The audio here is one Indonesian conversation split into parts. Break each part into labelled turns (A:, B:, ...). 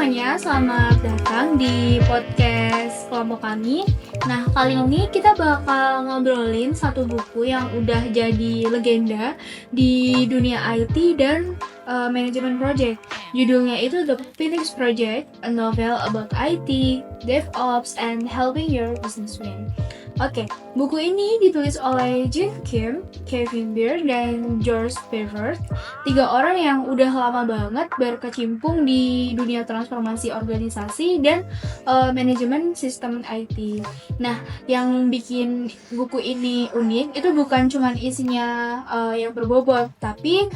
A: semuanya, selamat datang di podcast kelompok kami. Nah, kali ini kita bakal ngobrolin satu buku yang udah jadi legenda di dunia IT dan manajemen project. Judulnya itu The Phoenix Project, a novel about IT, DevOps, and helping your business win. Oke, buku ini ditulis oleh Jim Kim, Kevin Beard, dan George Pervert. 3 orang yang udah lama banget berkecimpung di dunia transformasi organisasi dan manajemen sistem IT. Nah, yang bikin buku ini unik itu bukan cuma isinya yang berbobot, tapi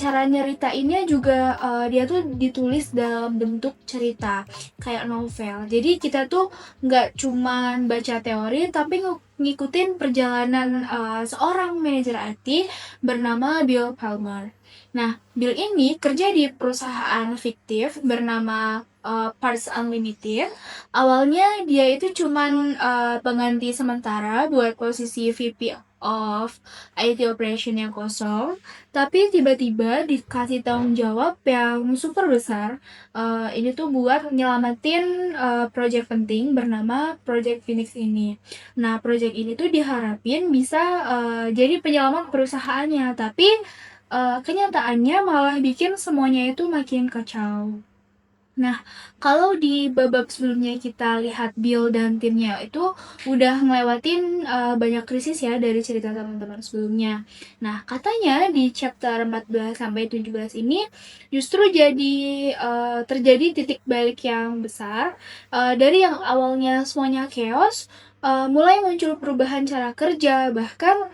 A: cara nyeritainnya juga dia tuh ditulis dalam bentuk cerita kayak novel. Jadi kita tuh nggak cuman baca teori, tapi ngikutin perjalanan seorang manajer IT bernama Bill Palmer. Nah, Bill ini kerja di perusahaan fiktif bernama Parts Unlimited. Awalnya dia itu cuman pengganti sementara buat posisi VP of IT Operation yang kosong, tapi tiba-tiba dikasih tanggung jawab yang super besar. Ini tuh buat nyelamatin project penting bernama Project Phoenix ini. Nah, project ini tuh diharapin bisa jadi penyelamat perusahaannya, tapi kenyataannya malah bikin semuanya itu makin kacau. Nah, kalau di babak sebelumnya kita lihat Bill dan timnya itu udah ngelewatin banyak krisis ya dari cerita teman-teman sebelumnya. Nah, katanya di chapter 14 sampai 17 ini justru jadi terjadi titik balik yang besar. Dari yang awalnya semuanya chaos, mulai muncul perubahan cara kerja, bahkan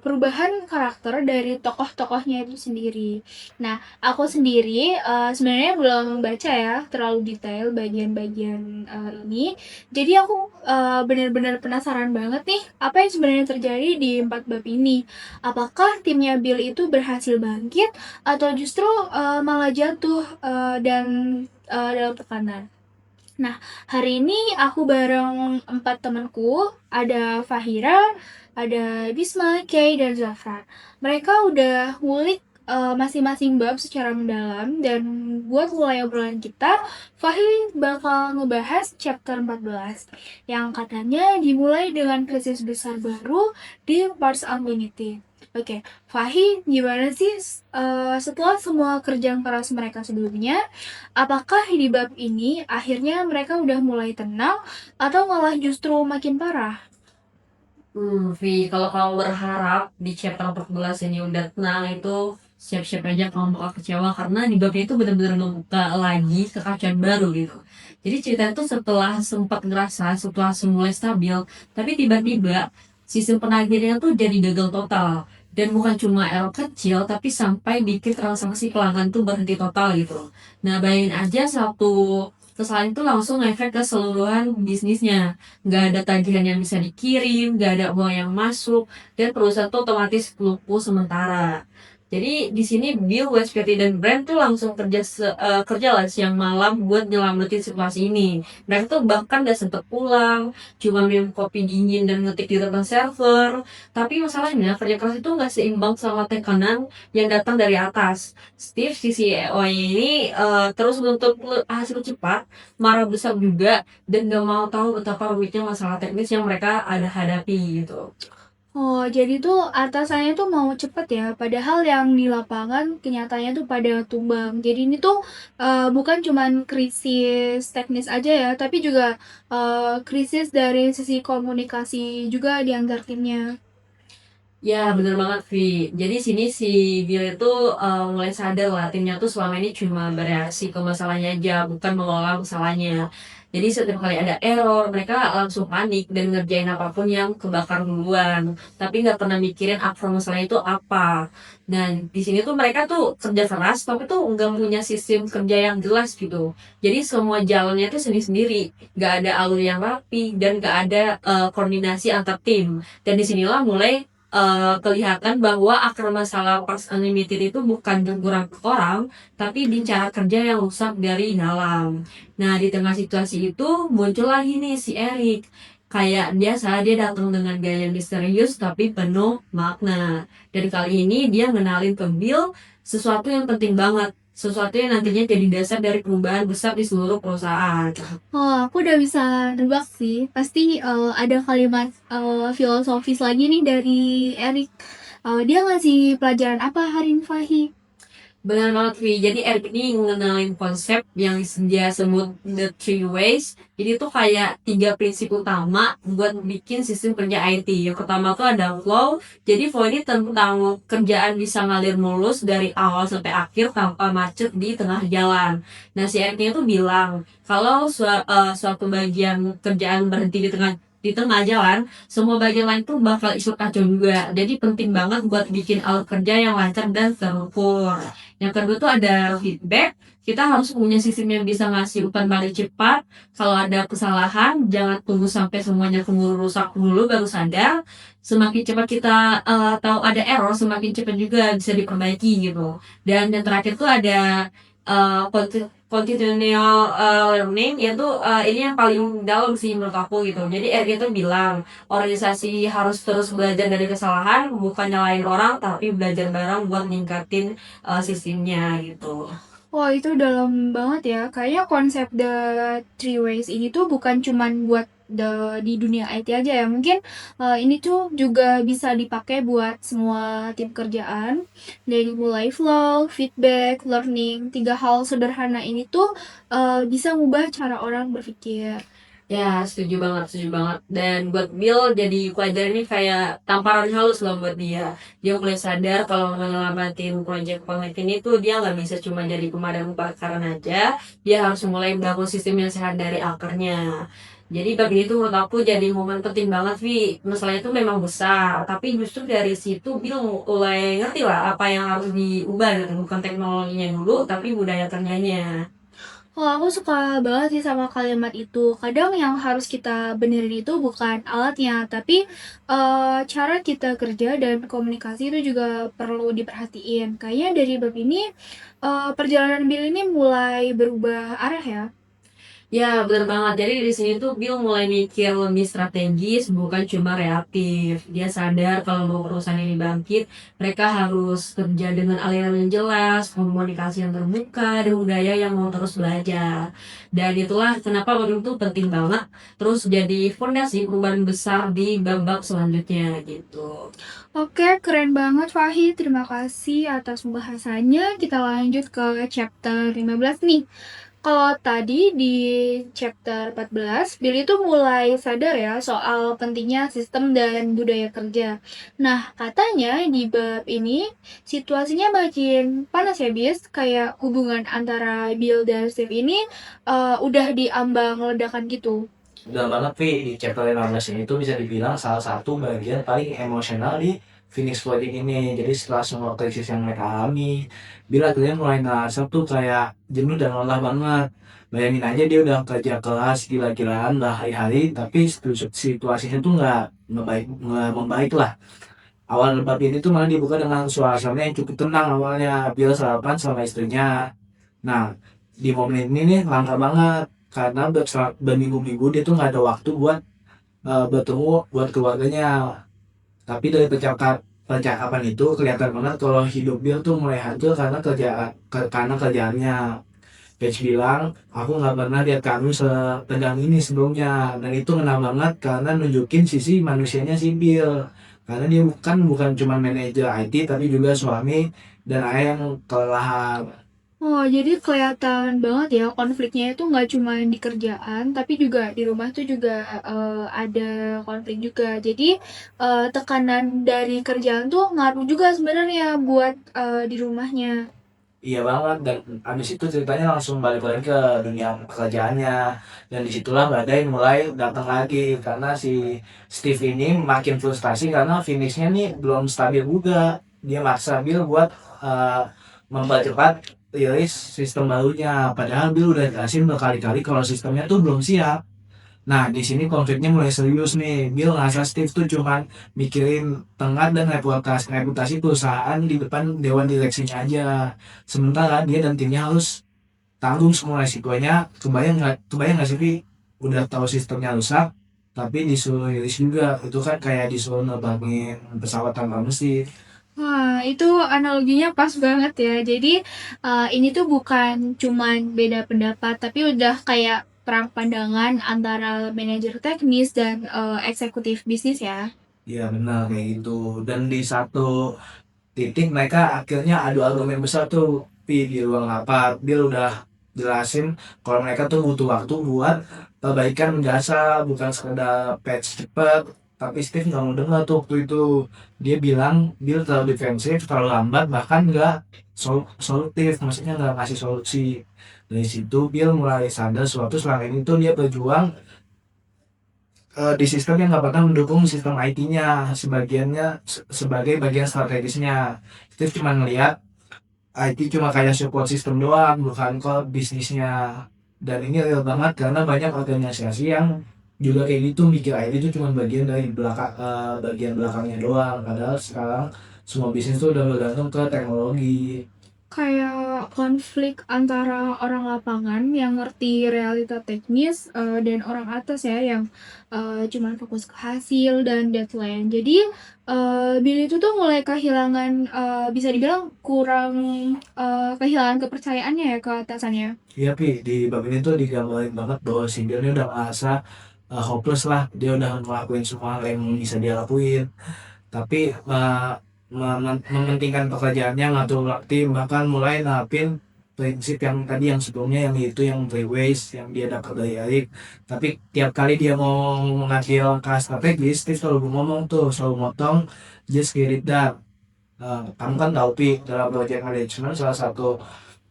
A: perubahan karakter dari tokoh-tokohnya itu sendiri. Nah, aku sendiri sebenarnya belum baca ya terlalu detail bagian-bagian ini. Jadi aku benar-benar penasaran banget nih apa yang sebenarnya terjadi di 4 bab ini. Apakah timnya Bill itu berhasil bangkit atau justru malah jatuh dan dalam tekanan. Nah, hari ini aku bareng 4 temanku, ada Fahira, ada Bisma, Kay, dan Zafran. Mereka udah ngulik masing-masing bab secara mendalam, dan buat mulai obrolan kita, Fahri bakal ngebahas chapter 14 yang katanya dimulai dengan krisis besar baru di Parts Unlimited. Oke, Fahi, gimana sih setelah semua kerja keras mereka sebelumnya, apakah di bab ini akhirnya mereka udah mulai tenang atau malah justru makin parah?
B: Vi, kalau kamu berharap di chapter 14 ini udah tenang itu siap-siap aja kamu bakal kecewa karena di babnya itu benar-benar ngebuka lagi kekacauan baru gitu. Jadi cerita itu setelah sempat ngerasa situasi mulai stabil, tapi tiba-tiba sistem penagihnya tuh jadi gagal total. Dan bukan cuma error kecil, tapi sampai bikin transaksi pelanggan tuh berhenti total gitu. Nah, bayangin aja satu kesalahan itu langsung efek ke seluruhan bisnisnya. Nggak ada tagihan yang bisa dikirim, nggak ada uang yang masuk, dan perusahaan tuh otomatis lumpuh sementara. Jadi di sini Bill, Westpatty, dan Brand tuh langsung kerja lah siang malam buat nyelamatin situasi ini. Mereka tuh bahkan udah sempet pulang, cuma minum kopi dingin dan ngetik di depan server. Tapi masalahnya kerja keras itu nggak seimbang sama tekanan yang datang dari atas. Steve, si CEO ini terus menuntut hasil cepat, marah besar juga, dan gak mau tahu betapa rumitnya masalah teknis yang mereka ada hadapi gitu.
A: Oh, jadi tuh atasannya tuh mau cepet ya, padahal yang di lapangan kenyataannya tuh pada tumbang. Jadi ini tuh bukan cuman krisis teknis aja ya, tapi juga krisis dari sisi komunikasi juga di antar timnya.
B: Ya bener banget Vi. Jadi sini si Bill itu mulai sadar lah timnya tuh selama ini cuma bereaksi ke masalahnya aja, bukan mengelola masalahnya. Jadi setiap kali ada error, mereka langsung panik dan ngerjain apapun yang kebakar duluan. Tapi nggak pernah mikirin akar masalahnya itu apa. Dan di sini tuh mereka tuh kerja keras, tapi tuh nggak punya sistem kerja yang jelas gitu. Jadi semua jalannya tuh sendiri-sendiri, nggak ada alur yang rapi dan nggak ada koordinasi antar tim. Dan disinilah mulai kelihatan bahwa akar masalah Parks Unlimited itu bukan kurang orang, tapi di cara kerja yang rusak dari dalam. Nah, di tengah situasi itu muncul lagi nih si Eric. Kayak biasa dia datang dengan gaya yang misterius tapi penuh makna. Dan kali ini dia ngenalin ke Bill sesuatu yang penting banget. sesuatu yang nantinya jadi dasar dari perubahan besar di seluruh perusahaan.
A: Oh, aku udah bisa nebak sih. Pasti ada kalimat filosofis lagi nih dari Erik. Dia ngasih pelajaran apa hari ini, Fahi?
B: Benar banget, Vi. Jadi Eric ini ngenalin konsep yang dia sebut the three ways. Jadi itu kayak 3 prinsip utama buat bikin sistem kerja IT. Yang pertama tuh ada flow. Jadi flow ini tentang kerjaan bisa ngalir mulus dari awal sampai akhir tanpa macet di tengah jalan. Nah, si Eric ini tuh bilang kalau suatu bagian kerjaan berhenti di tengah jalan, semua bagian lain tuh bakal ikut kacau juga. Jadi penting banget buat bikin alur kerja yang lancar dan terukur. Yang kedua tuh ada feedback. Kita harus punya sistem yang bisa ngasih umpan balik cepat. Kalau ada kesalahan, jangan tunggu sampai semuanya keburu rusak dulu baru sadar. Semakin cepat kita tahu ada error, semakin cepat juga bisa diperbaiki gitu. Dan yang terakhir tuh ada continual learning, yaitu ini yang paling dalam sih menurut aku gitu. Jadi Eric itu bilang organisasi harus terus belajar dari kesalahan, bukan nyalain orang, tapi belajar bareng buat ningkatin sistemnya gitu.
A: Wah, itu dalam banget ya. Kayaknya konsep The Three Ways ini tuh bukan cuman buat di dunia IT aja ya. Mungkin ini tuh juga bisa dipakai buat semua tim kerjaan. Dari mulai flow, feedback, learning. 3 hal sederhana ini tuh bisa ngubah cara orang berpikir.
B: Ya, setuju banget, setuju banget. Dan buat Bill jadi pelajaran ini kayak tamparan halus loh buat dia. Dia mulai sadar kalau ngelamatin proyek penelitian itu dia nggak bisa cuma jadi pemadam kebakaran aja. Dia harus mulai bangun sistem yang sehat dari akarnya. Jadi bagi itu menurut aku jadi momen penting banget, Vi. Masalahnya itu memang besar, tapi justru dari situ Bill mulai ngerti lah apa yang harus diubah gitu. Bukan teknologinya dulu, tapi budaya kerjanya.
A: Oh, aku suka banget sih sama kalimat itu. Kadang yang harus kita benerin itu bukan alatnya, tapi cara kita kerja dan komunikasi itu juga perlu diperhatiin. Kayaknya dari bab ini perjalanan Bill ini mulai berubah arah ya.
B: Ya, benar banget. Jadi di sini tuh Bill mulai mikir lebih strategis, bukan cuma reaktif. Dia sadar kalau mau perusahaan ini bangkit, mereka harus kerja dengan aliran yang jelas, komunikasi yang terbuka, dan budaya yang mau terus belajar. Dan itulah kenapa waktu itu penting banget. Terus jadi fondasi perubahan besar di babak selanjutnya gitu.
A: Oke, keren banget Fahid. Terima kasih atas pembahasannya. Kita lanjut ke chapter 15 nih. Kalau tadi di chapter 14, Billy tuh mulai sadar ya soal pentingnya sistem dan budaya kerja. Nah, katanya di bab ini situasinya makin panas ya, Bis. Kayak hubungan antara Bill dan Steve ini udah diambang ledakan gitu.
C: Udah banget, Vi. Di chapter 15 ini tuh bisa dibilang salah satu bagian paling emosional di Phoenix Project ini. Jadi setelah semua krisis yang mereka alami, Bill akhirnya mulai ngerasa tuh kayak jenuh dan lelah banget. Bayangin aja dia udah kerja keras gila-gilaan berhari-hari, tapi situasinya tuh nggak membaik lah. Awal bab ini tuh malah dibuka dengan suasana yang cukup tenang awalnya. Bill sarapan sama istrinya. Nah, di momen ini nih langka banget karena berminggu-minggu dia tuh nggak ada waktu buat bertemu buat keluarganya. Tapi dari percakapan itu kelihatan banget kalau hidup Bill tuh mulai hancur karena kerjaannya. Page bilang, aku nggak pernah lihat kamu setegang ini sebelumnya, dan itu ngena banget karena nunjukin sisi manusianya si Bill. Karena dia bukan cuma manajer IT tapi juga suami dan ayah yang kelelahan.
A: Oh, jadi kelihatan banget ya konfliknya itu nggak cuma di kerjaan, tapi juga di rumah tuh juga ada konflik juga. Jadi tekanan dari kerjaan tuh ngaruh juga sebenarnya buat di rumahnya.
C: Iya banget, dan abis itu ceritanya langsung balik lagi ke dunia pekerjaannya, dan disitulah badai mulai datang lagi karena si Steve ini makin frustasi karena finishnya nih belum stabil juga. Dia maksa Bill buat uh, mempercepat rilis sistem barunya, padahal Bill udah jelasin berkali-kali kalau sistemnya tuh belum siap. Nah, di sini konfliknya mulai serius nih. Bill ngerasa Steve tuh cuman mikirin tengah dan reputasi perusahaan di depan dewan direksinya aja. Sementara dia dan timnya harus tanggung semua resikonya. Kebayang nggak sih, Vi? Udah tahu sistemnya rusak, tapi disuruh rilis juga. Itu kan kayak disuruh nerbangin pesawat tanpa mesin.
A: Wah, itu analoginya pas banget ya. Jadi, ini tuh bukan cuman beda pendapat, tapi udah kayak perang pandangan antara manajer teknis dan, eksekutif bisnis ya.
C: Iya benar kayak gitu. Dan di satu titik mereka akhirnya adu argumen besar tuh di ruang rapat. Dia udah jelasin kalau mereka tuh butuh waktu buat perbaikan jasa, bukan sekedar patch cepet. Tapi Steve nggak mau dengar tuh waktu itu. Dia bilang dia terlalu defensif, terlalu lambat, bahkan nggak solutif, maksudnya nggak ngasih solusi. Dari situ Bill mulai sadar suatu selama ini tuh dia berjuang di sistem yang nggak pernah mendukung sistem IT-nya sebagiannya sebagai bagian strategisnya. Itu cuma ngelihat IT cuma kayak support sistem doang, bukan core bisnisnya. Dan ini real banget karena banyak organisasi yang juga kayak gitu mikir IT itu cuma bagian dari bagian belakangnya doang. Padahal sekarang semua bisnis tuh udah bergantung ke teknologi.
A: Kayak konflik antara orang lapangan yang ngerti realita teknis, dan orang atas ya yang, cuman fokus ke hasil dan deadline. Jadi, Billy itu tuh mulai kehilangan, bisa dibilang kurang, kehilangan kepercayaannya ya ke atasannya.
C: Iya Pi, di bab ini tuh digambarin banget bahwa si Bill ini udah merasa hopeless lah. Dia udah ngelakuin semua hal yang bisa dia lakuin. Tapi mementingkan pekerjaannya, ngatur tim, bahkan mulai nerapin prinsip yang tadi yang sebelumnya yang itu yang three ways yang dia dapat dari Eric. Tapi tiap kali dia mau mengambil langkah strategis, dia selalu ngomong tuh, selalu motong, just get it done. Kamu kan tahu Pi, dalam project management salah satu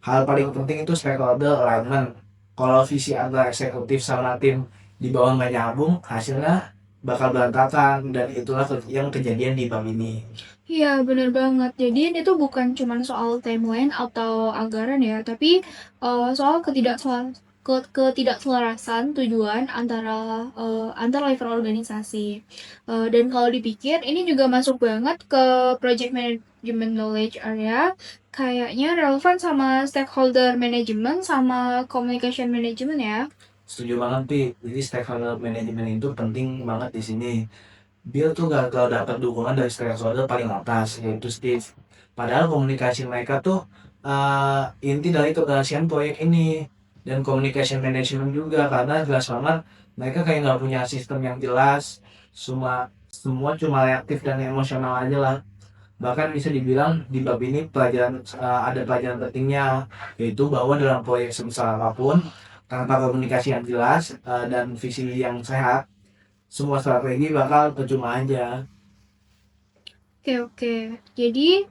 C: hal paling penting itu stakeholder alignment. Kalau visi antara eksekutif sama tim di bawah nggak nyambung, hasilnya bakal berantakan dan itulah yang kejadian di bank ini.
A: Iya, bener banget. Jadi ini tuh bukan cuman soal timeline atau anggaran ya, tapi soal ketidakselarasan tujuan antara antar level organisasi. Dan kalau dipikir ini juga masuk banget ke project management knowledge area, kayaknya relevan sama stakeholder management sama communication management ya.
C: Setuju banget Pi, jadi stakeholder management itu penting banget di sini. Bill tuh gagal dapat dukungan dari stakeholder paling atas yaitu Steve. Padahal komunikasi mereka tuh inti dari keberhasilan proyek ini dan communication management juga karena jelas banget mereka kayak nggak punya sistem yang jelas, semua cuma reaktif dan emosional aja lah. Bahkan bisa dibilang di bab ini ada pelajaran pentingnya yaitu bahwa dalam proyek sebesar apapun tanpa komunikasi yang jelas dan visi yang sehat semua strategi bakal percuma aja.
A: Oke oke. Jadi,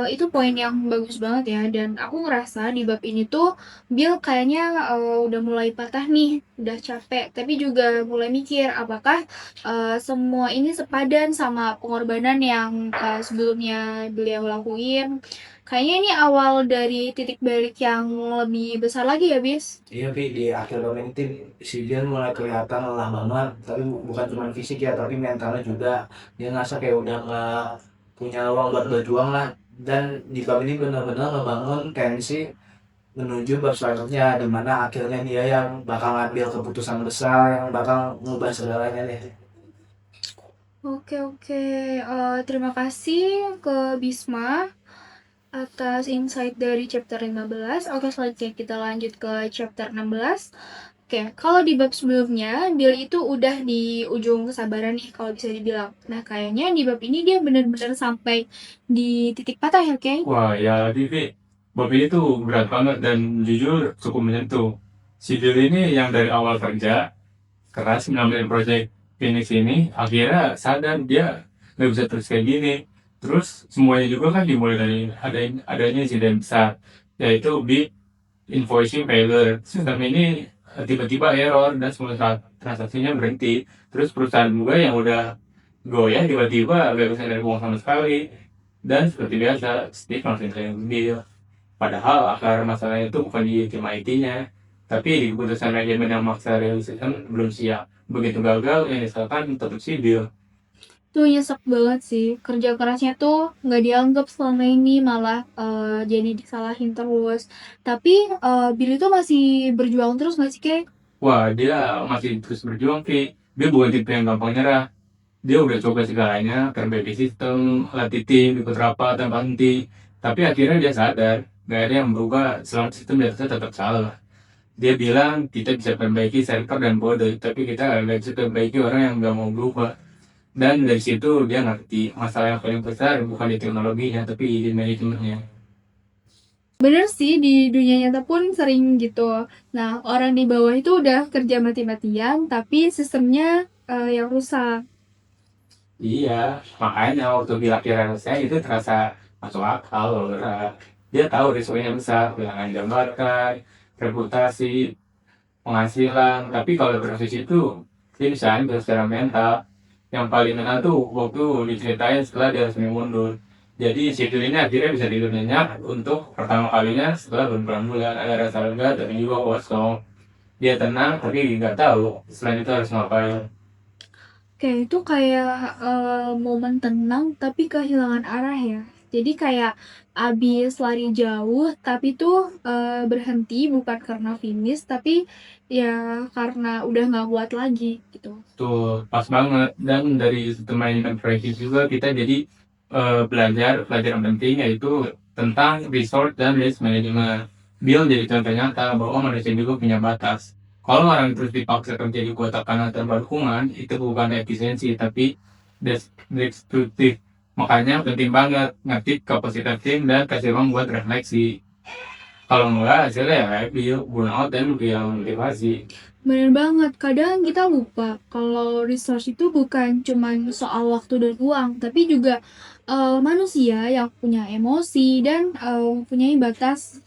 A: itu poin yang bagus banget ya, dan aku ngerasa di bab ini tuh Bill kayaknya, udah mulai patah nih, udah capek, tapi juga mulai mikir apakah, semua ini sepadan sama pengorbanan yang, sebelumnya beliau lakuin. Kayaknya ini awal dari titik balik yang lebih besar lagi ya, Bis?
C: Iya Pi, di akhir domain itu si Dian mulai kelihatan lelah banget, tapi bukan cuma fisik ya, tapi mentalnya juga. Dia ngerasa kayak udah nggak punya ruang buat berjuang lah. Dan di bab ini benar-benar ngebangun tensi menuju bab selanjutnya, di mana akhirnya dia yang bakal ngambil keputusan besar, yang bakal ngubah segalanya deh.
A: Oke oke, terima kasih ke Bisma atas insight dari chapter 15. Oke, selanjutnya kita lanjut ke chapter 16. Oke, kalau di bab sebelumnya, Bill itu udah di ujung kesabaran nih kalau bisa dibilang. Nah, kayaknya di bab ini dia benar-benar sampai di titik patah ya, Kay?
D: Wah ya Vivi, Bob ini tuh berat banget dan jujur cukup menyentuh. Si Bill ini yang dari awal kerja keras ngambil proyek Phoenix ini, akhirnya sadar dia nggak bisa terus kayak gini. Terus semuanya juga kan dimulai dari adanya insiden besar, yaitu big invoicing failure. Sistem ini tiba-tiba error dan semua transaksinya berhenti. Terus perusahaan juga yang udah goyah tiba-tiba gak bisa dari uang sama sekali. Dan seperti biasa, Steve langsung kayak Bill. Padahal akar masalahnya itu bukan di tim IT-nya, tapi di keputusan manajemen yang maksa realisasi belum siap. Begitu gagal, yang disalahkan tetap si Bill.
A: Tuh nyesek banget sih. Kerja kerasnya tuh nggak dianggap selama ini, malah jadi disalahin terus. Tapi Bill itu masih berjuang terus nggak sih, Kay?
D: Wah, dia masih terus berjuang, Vi. Dia bukan tipe yang gampang nyerah. dia udah coba segalanya, perbaiki sistem, latih tim, ikut rapat tanpa henti. Tapi akhirnya dia sadar, gak ada yang berubah selama sistem di atasnya tetap salah. Dia bilang kita bisa perbaiki server dan kode, tapi kita nggak bisa perbaiki orang yang nggak mau berubah. Dan dari situ dia ngerti masalah yang paling besar bukan di teknologinya, tapi di manajemennya.
A: Bener sih, di dunia nyata pun sering gitu. Nah, orang di bawah itu udah kerja mati-matian, tapi sistemnya yang rusak.
D: Iya, makanya waktu kira-kira saya itu terasa masuk akal loh. Karena dia tahu risikonya besar, kehilangan jabatan, reputasi, penghasilan. Tapi kalau proses itu, dia bisa hancur secara mental. Yang paling enak tuh waktu diceritain setelah dia resmi mundur. Jadi situ ini akhirnya bisa tidur nyenyak untuk pertama kalinya setelah berbulan-bulan. Ada rasa lega tapi juga kosong. Dia tenang tapi nggak tahu selain itu harus ngapain.
A: Kayak itu kayak momen tenang tapi kehilangan arah ya. Jadi kayak abis lari jauh tapi tuh berhenti bukan karena finish tapi ya karena udah nggak kuat lagi gitu.
D: Tuh pas banget, dan dari sistem manajemen krisis juga kita jadi belajar pelajaran penting yaitu tentang resource dan risk management. Bill jadi contoh nyata bahwa manusia juga punya batas. Kalau orang terus dipaksa kerja di kuota tekanan tanpa dukungan, itu bukan efisiensi tapi destruktif. Makanya penting banget ngetik kapasitas tim dan kasih ruang buat refleksi. Kalau enggak hasilnya ya happy, burnout dan kehilangan motivasi.
A: Bener banget, kadang kita lupa kalau resource itu bukan cuma soal waktu dan uang, tapi juga manusia yang punya emosi dan punya batas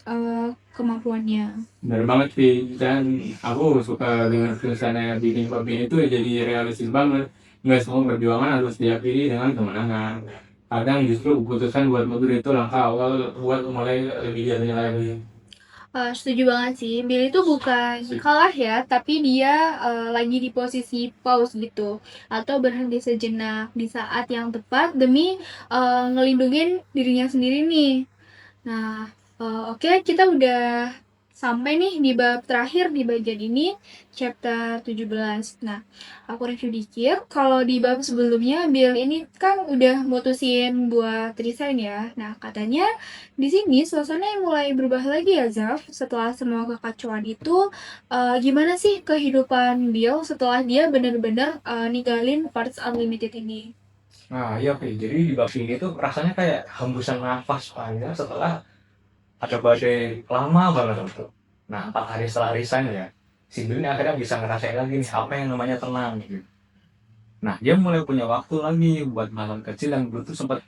A: kemampuannya.
D: Bener banget sih, dan aku suka dengan tulisannya bikin kopi itu ya, jadi realistis banget. Nggak semua perjuangan harus diakhiri dengan kemenangan. Kadang justru keputusan buat mundur itu langkah awal buat mulai lebih jadinya lagi.
A: Setuju banget sih, Billy itu bukan kalah ya, tapi dia lagi di posisi pause gitu, atau berhenti sejenak di saat yang tepat demi ngelindungin dirinya sendiri nih. Nah, oke, kita udah sampai nih di bab terakhir di bagian ini, chapter 17. Nah, aku review dikit. Kalau di bab sebelumnya, Bill ini kan udah mutusin buat resign ya. Nah, katanya di sini suasana yang mulai berubah lagi ya, Zaf. Setelah semua kekacauan itu, gimana sih kehidupan Bill setelah dia bener-bener ninggalin Parts Unlimited ini?
C: Nah, iya, Pi. Jadi di bab ini tuh rasanya kayak hembusan nafas panjang setelah ada badai lama banget tuh. Nah, 4 hari setelah resign ya, si Bill ini akhirnya bisa ngerasain lagi nih apa yang namanya tenang gitu. Nah, dia mulai punya waktu lagi buat hal kecil yang dulu tuh sempat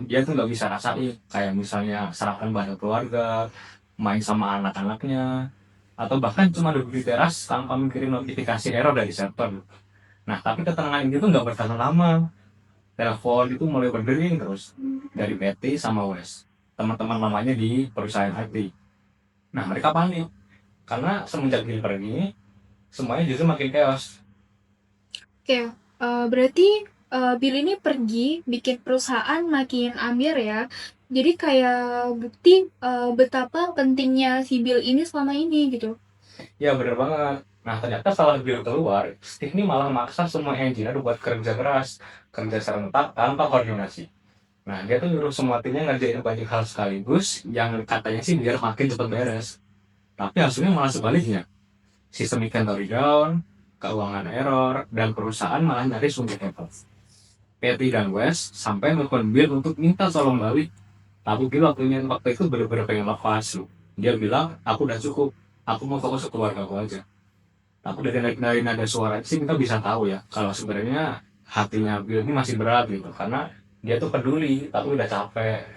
C: dia tuh nggak bisa rasain, kayak misalnya sarapan bareng keluarga, main sama anak-anaknya, atau bahkan cuma duduk di teras tanpa mikirin notifikasi error dari server. Nah, tapi ketenangan itu nggak bertahan lama. Telepon itu mulai berdering terus dari PT sama Wes, teman-teman lamanya di perusahaan IT. Nah, mereka panik karena semenjak Bill pergi semuanya justru makin chaos.
A: Oke, berarti Bill ini pergi bikin perusahaan makin ambiar ya. Jadi kayak bukti betapa pentingnya si Bill ini selama ini gitu.
C: Ya bener banget. Nah, ternyata setelah Bill keluar, Steve ini malah maksa semua engineer buat kerja keras, kerja serentak tanpa koordinasi. Nah, dia tuh nyuruh semua timnya ngerjain banyak hal sekaligus yang katanya sih biar makin cepat beres. Tapi hasilnya malah sebaliknya. Sistem inventory down, keuangan error, dan perusahaan malah nyaris untuk Apple. Patty dan Wes sampai nelfon Bill untuk minta tolong balik. Tapi Bill waktu itu bener-bener pengen lepas. Dia bilang, aku udah cukup, aku mau fokus ke keluarga aku aja. Tapi dari nada suara sih kita bisa tahu ya, kalau sebenarnya hatinya Bill ini masih berat gitu, karena dia tuh peduli, tapi udah capek.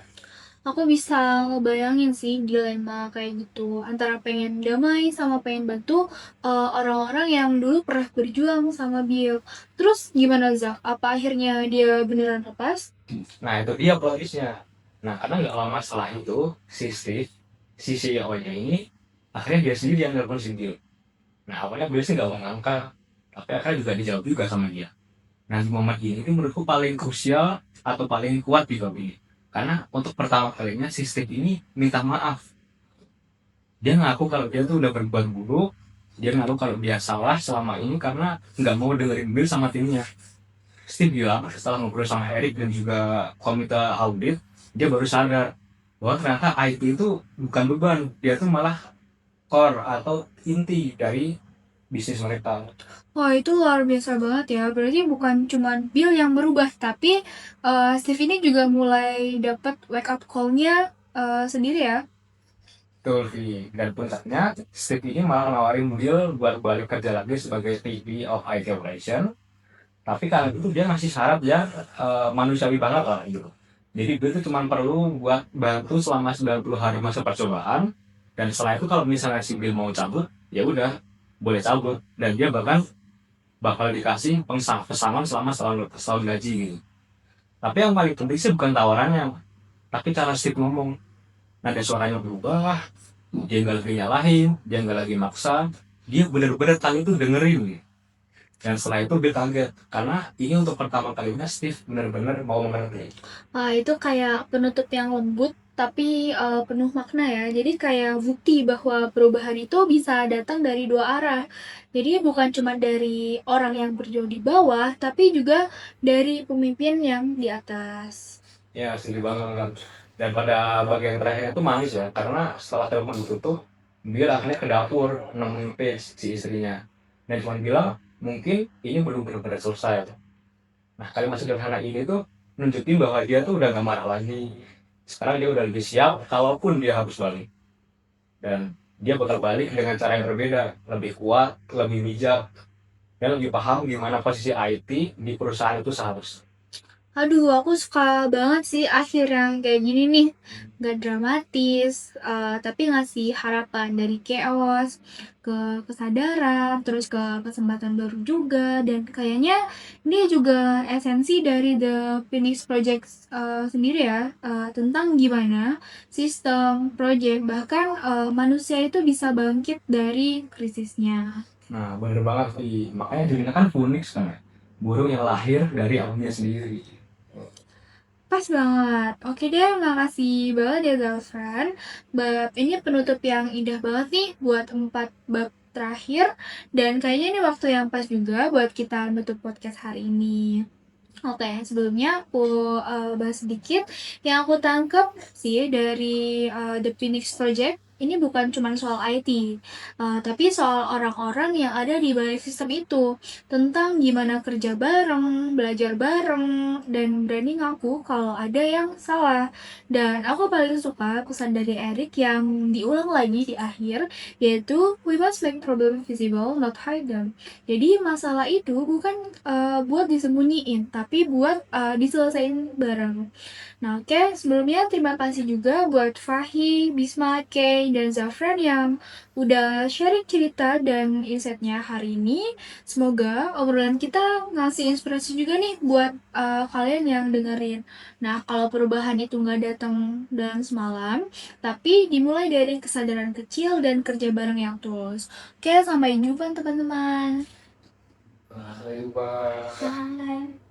A: Aku bisa ngebayangin sih dilema kayak gitu antara pengen damai sama pengen bantu orang-orang yang dulu pernah berjuang sama Bill. Terus gimana Zak? Apa akhirnya dia beneran lepas?
C: Nah itu dia plotnya. Nah karena nggak lama setelah itu, si Steve, si CEO-nya ini, akhirnya dia sendiri yang nelfon si Bill. Nah awalnya Bill sih nggak mau ngangkat, tapi akhirnya juga dijawab juga sama dia. Nah di momen ini menurutku paling krusial atau paling kuat di bab ini. Karena untuk pertama kalinya si Steve ini minta maaf. Dia ngaku kalau dia tuh udah berbuat buruk. Dia ngaku kalau dia salah selama ini karena nggak mau dengerin Bill sama timnya.
E: Steve bilang setelah ngobrol sama Eric dan juga komite audit, dia baru sadar bahwa ternyata IT itu bukan beban, dia tuh malah core atau inti dari bisnis mereka.
A: Wah, itu luar biasa banget ya. Berarti bukan cuma Bill yang berubah, tapi Steve ini juga mulai dapat wake up call-nya sendiri ya.
E: Betul, Vi. Dan puncaknya, Steve ini malah nawarin Bill buat balik kerja lagi sebagai VP of IT Operation. Tapi kali itu dia ngasih syarat ya manusiawi banget lah gitu. Jadi Bill itu cuma perlu buat bantu selama 90 hari masa percobaan. Dan setelah itu kalau misalnya si Bill mau cabut, ya udah boleh cabut. Dan dia bahkan bakal dikasih pesangon selama setahun gaji gitu. Tapi yang paling penting sih bukan tawarannya, tapi cara Steve ngomong. Nada suaranya berubah, dia nggak lagi nyalahin, dia nggak lagi maksa, dia bener-bener tadi itu dengerin gitu. Dan setelah itu dia kaget, karena ini untuk pertama kalinya Steve bener-bener mau mengerti.
A: Wah, itu kayak penutup yang lembut tapi penuh makna ya. Jadi kayak bukti bahwa perubahan itu bisa datang dari dua arah. Jadi bukan cuma dari orang yang berjuang di bawah, tapi juga dari pemimpin yang di atas.
E: Ya, sedih banget kan. Dan pada bagian terakhir itu manis ya, karena setelah telepon ditutup, dia akhirnya ke dapur nemuin Paige, si istrinya. Dan cuma bilang, mungkin ini belum benar-benar selesai. Nah, kalimat sederhana ini tuh nunjukin bahwa dia tuh udah gak marah lagi. Sekarang dia udah lebih siap, kalaupun dia harus balik. Dan dia bakal balik dengan cara yang berbeda, lebih kuat, lebih bijak, dan lebih paham gimana posisi IT di perusahaan itu seharusnya.
A: Aduh, aku suka banget sih akhir yang kayak gini nih. Gak dramatis, tapi ngasih harapan dari chaos ke kesadaran, terus ke kesempatan baru juga. Dan kayaknya ini juga esensi dari The Phoenix Project sendiri ya, tentang gimana sistem, project, bahkan manusia itu bisa bangkit dari krisisnya.
E: Nah, bener banget sih. Makanya jadinya kan Phoenix kan ya. Burung yang lahir dari alamnya sendiri.
A: Pas banget. Oke deh, makasih banget ya Zafran. Bab ini penutup yang indah banget nih buat 4 bab terakhir. Dan kayaknya ini waktu yang pas juga buat kita nutup podcast hari ini. Oke, sebelumnya aku bahas sedikit yang aku tangkap sih dari The Phoenix Project. Ini bukan cuma soal IT, tapi soal orang-orang yang ada di balik sistem itu, tentang gimana kerja bareng, belajar bareng, dan berani ngaku kalau ada yang salah. Dan aku paling suka pesan dari Eric yang diulang lagi di akhir, yaitu we must make problem visible, not hide them. Jadi masalah itu bukan buat disembunyiin, tapi buat diselesain bareng. Nah, oke, sebelumnya terima kasih juga buat Fahi, Bisma, Kay, dan Zafran yang udah sharing cerita dan insight-nya hari ini. Semoga obrolan kita ngasih inspirasi juga nih buat kalian yang dengerin. Nah, kalau perubahan itu nggak datang dalam semalam, tapi dimulai dari kesadaran kecil dan kerja bareng yang tulus. Oke, sampai jumpa teman-teman.
E: Nah, saya lupa.
A: Bye.